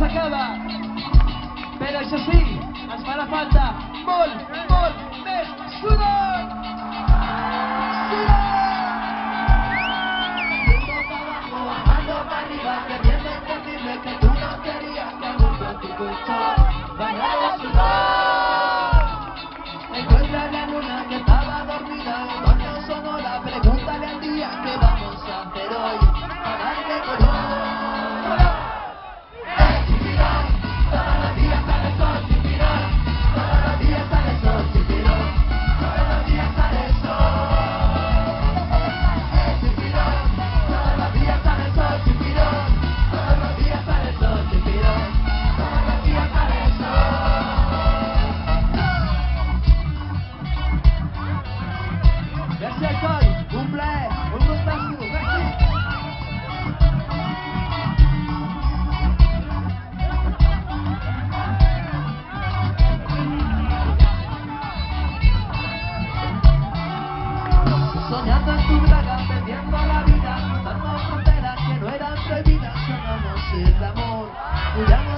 acaba. Pero eso sí, nos fará falta més sudor! Bajando para arriba, perdiendo entendible que tú no querías que junto a tu pecho bailara sudor. Encuentra la luna que estaba dormida, cuando sonó la pregúntale al día qué vamos a hacer hoy para darle color. Chipirón, todos los días sale el sol, chipirón, todos los días sale el sol, chipirón, todos los días sale el sol. Chipirón, todos los días sale el sol, chipirón, todos los días sale el sol, chipirón, todos los días sale el sol. Merci Alcool, un plaer, un gustazo, merci. Soñando en tu braga, perdiendo la vida, cruzando fronteras que no eran prohibidas, sonamos el amor, cuidamos